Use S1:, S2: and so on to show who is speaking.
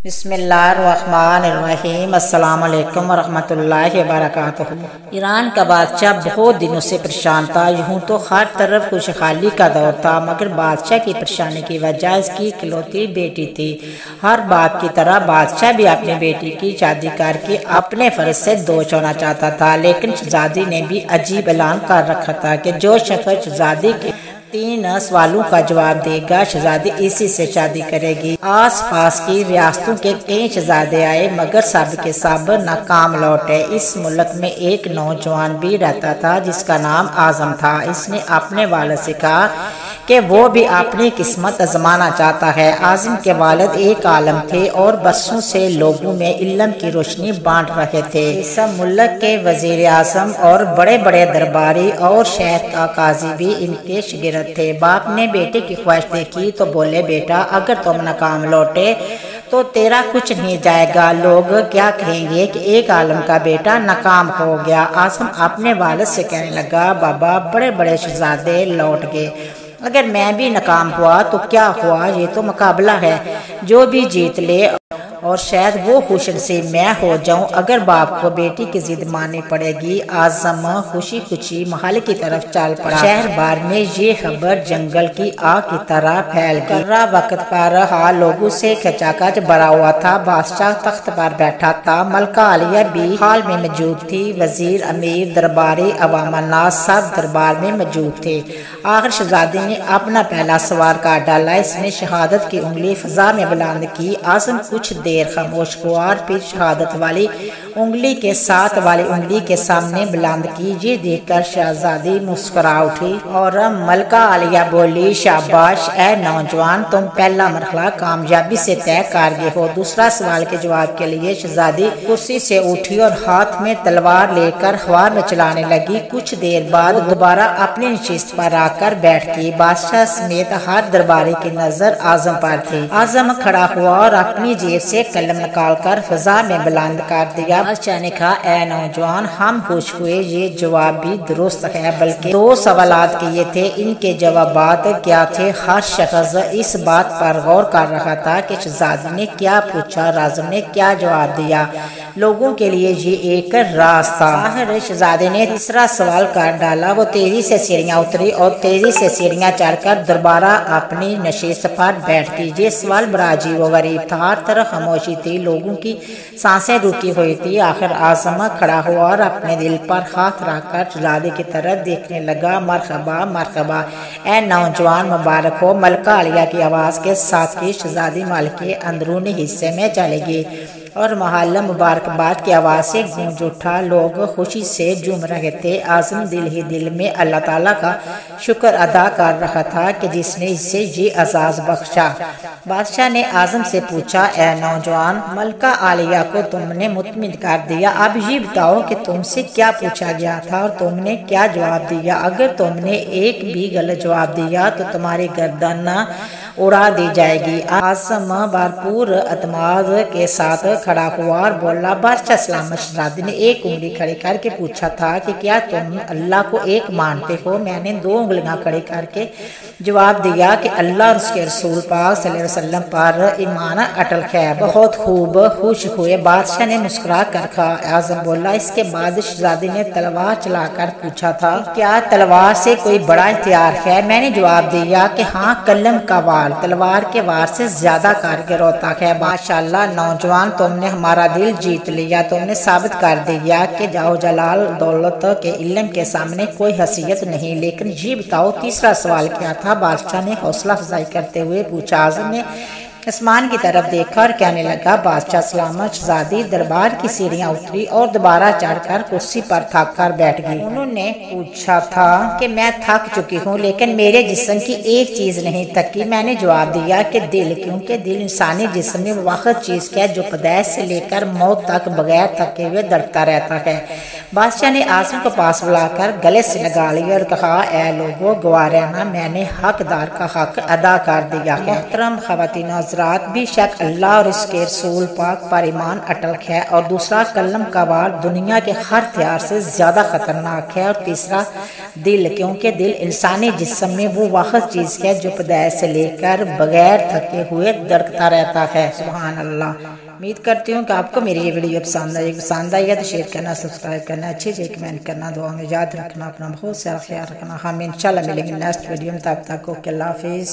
S1: بسم اللہ الرحمن الرحیم۔ السلام علیکم ورحمۃ اللہ وبرکاتہ۔ ایران کا بادشاہ بہت دنوں سے پریشان تھا۔ یوں تو ہر طرف خوشحالی کا دور تھا، مگر بادشاہ کی پریشانی کی وجہ اس کی اکلوتی بیٹی تھی۔ ہر باپ کی طرح بادشاہ بھی اپنی بیٹی کی شادی کر کے اپنے فرض سے دوش ہونا چاہتا تھا، لیکن شہزادی نے بھی عجیب اعلان کر رکھا تھا کہ جو شخص شہزادی کے 3 سوالوں کا جواب دے گا، شہزادی اسی سے شادی کرے گی۔ آس پاس کی ریاستوں کے کئی شہزادے آئے، مگر سب کے سب ناکام لوٹے۔ اس ملک میں ایک نوجوان بھی رہتا تھا جس کا نام اعظم تھا۔ اس نے اپنے والد سے کہا کہ وہ بھی اپنی قسمت آزمانا چاہتا ہے۔ اعظم کے والد ایک عالم تھے اور برسوں سے لوگوں میں علم کی روشنی بانٹ رہے تھے۔ اس ملک کے وزیر اعظم اور بڑے بڑے درباری اور شہر کا قاضی بھی ان کے شاگرد تھے۔ باپ نے بیٹے کی خواہش دیکھی تو بولے، بیٹا اگر تم ناکام لوٹے تو تیرا کچھ نہیں جائے گا۔ لوگ کیا کہیں گے کہ ایک عالم کا بیٹا ناکام ہو گیا۔ اعظم اپنے والد سے کہنے لگا، بابا بڑے بڑے شہزادے لوٹ گئے، اگر میں بھی ناکام ہوا تو کیا ہوا، یہ تو مقابلہ ہے، جو بھی جیت لے اور شاید وہ خوش نصیب میں ہو جاؤں۔ اگر باپ کو بیٹی کی ضد ماننی پڑے گی۔ اعظم خوشی خوشی محل کی طرف چل پڑا۔ شہر بار میں یہ خبر جنگل کی آگ کی طرح پھیل گئی۔ کرہ وقت پر حال لوگوں سے کھچاکچ بھرا ہوا تھا۔ بادشاہ تخت پر بیٹھا تھا، ملکہ عالیہ بھی حال میں موجود تھی، وزیر، امیر، درباری، عوام الناس سب دربار میں موجود تھے۔ آخر شہزادی نے اپنا پہلا سوال کاٹ ڈالا۔ اس نے شہادت کی انگلی فضا میں بلند کی۔ اعظم کچھ دیر خاموش ہوا اور پھر شہادت والی انگلی کے ساتھ والی انگلی کے سامنے بلند کی۔ یہ دیکھ کر شہزادی مسکرا اٹھی اور ملکہ عالیہ بولی، شاباش اے نوجوان، تم پہلا مرحلہ کامیابی سے طے کر گئے ہو۔ دوسرا سوال کے جواب کے لیے شہزادی کرسی سے اٹھی اور ہاتھ میں تلوار لے کر ہوا میں چلانے لگی۔ کچھ دیر بعد دوبارہ اپنی نشست پر آ کر بیٹھ گئی۔ بادشاہ سمیت ہر درباری کی نظر اعظم پر تھی۔ اعظم کھڑا ہوا اور اپنی جیب سے قلم نکال کر فضا میں بلند کر دیا۔ بادشاہ نے کہا، اے نوجوان، ہم خوش ہوئے، یہ جواب بھی درست ہے، بلکہ 2 سوالات کیے تھے، ان کے جوابات کیا تھے؟ ہر شخص اس بات پر غور کر رہا تھا کہ شہزادی نے کیا پوچھا اور اعظم نے کیا جواب دیا۔ لوگوں کے لیے یہ ایک راز تھا۔ آخر شہزادی نے تیسرا سوال کر ڈالا۔ وہ تیزی سے سیڑھیاں اتری اور تیزی سے سیڑھیاں چڑھ کر دوبارہ اپنی نشست پر بیٹھ گئی۔ یہ سوال بڑا عجیب و غریب تھا، ہر طرف خاموشی تھی، لوگوں کی سانسیں رکی ہوئی تھی۔ آخر اعظم کھڑا ہوا اور اپنے دل پر ہاتھ رکھ کر شہزادی کی طرف دیکھنے لگا۔ مرحبا مرحبا اے نوجوان، مبارک ہو۔ ملکہ عالیہ کی آواز کے ساتھ ہی شہزادی محل کے اندرونی حصے میں چلی گئی اور محل مبارکباد کی آواز سے گونج اٹھا۔ لوگ خوشی سے جھوم رہے تھے۔ اعظم دل ہی دل میں اللہ تعالیٰ کا شکر ادا کر رہا تھا کہ جس نے اسے یہ اعزاز بخشا۔ بادشاہ نے اعظم سے پوچھا، اے نوجوان، ملکہ عالیہ کو تم نے مطمئن کر دیا، اب یہ بتاؤ کہ تم سے کیا پوچھا گیا تھا اور تم نے کیا جواب دیا؟ اگر تم نے ایک بھی غلط جواب دیا تو تمہاری گردن اڑا دی جائے گی۔ اعظم بھرپور اعتماد کے ساتھ کھڑا ہوا اور بولا، بادشاہ سلامت۔ شہزادی نے ایک انگلی کھڑی کر کے پوچھا تھا کہ کیا تم اللہ کو ایک مانتے ہو؟ میں نے 2 انگلیاں کھڑی کر کے جواب دیا کہ اللہ اور اس کے رسول پاک صلی اللہ علیہ وسلم پر ایمان اٹل ہے۔ بہت خوب، خوش ہوئے، بادشاہ نے مسکرا کر کہا۔ اعظم بولا۔ اس کے بعد شہزادی نے تلوار چلا کر پوچھا تھا، کیا تلوار سے کوئی بڑا ہتھیار ہے؟ میں نے جواب دیا کہ ہاں، قلم کا وار تلوار کے وار سے زیادہ کارگر ہوتا ہے۔ ماشاءاللہ نوجوان، تم نے ہمارا دل جیت لیا، تم نے ثابت کر دیا کہ جاہ جلال دولت کے علم کے سامنے کوئی حیثیت نہیں۔ لیکن یہ بتاؤ تیسرا سوال کیا تھا؟ بادشاہ نے حوصلہ افزائی کرتے ہوئے پوچھا۔ اعظم نے آسمان کی طرف دیکھا اور کہنے لگا، بادشاہ سلامت۔ شہزادی دربار کی سیڑھیاں اتری اور دوبارہ چڑھ کر کرسی پر تھک کر بیٹھ گئی۔ انہوں نے پوچھا تھا کہ میں تھک چکی ہوں، لیکن میرے جسم کی ایک چیز نہیں تھکی۔ میں نے جواب دیا کہ دل، کیونکہ دل انسانی جسم میں واحد چیز ہے جو پیدائش سے لے کر موت تک بغیر تھکے ہوئے دھڑکتا رہتا ہے۔ بادشاہ نے اعظم کو پاس بلا کر گلے سے لگا لیا اور کہا، اے لوگو، گواہ رہنا، میں نے حقدار کا حق ادا کر دیا ہے۔ محترم خواتین و حضرات بھی شک اللہ اور اس کے رسول پاک پر ایمان اٹل ہے، اور دوسرا قلم کا بار دنیا کے ہر ہتھیار سے زیادہ خطرناک ہے، اور تیسرا دل، کیونکہ دل انسانی جسم میں وہ واحد چیز ہے جو پیدائش سے لے کر بغیر تھکے ہوئے دھڑکتا رہتا ہے۔ سبحان اللہ۔ امید کرتی ہوں کہ آپ کو میری یہ ویڈیو پسند آئی ہے تو شیئر کرنا، سبسکرائب کرنا، اچھی کمنٹ کرنا، دعا میں یاد رکھنا، اپنا بہت سارا خیال رکھنا۔ ہم انشاءاللہ ملیں گے نیکسٹ ویڈیو میں، تب تک اوکے، اللہ حافظ۔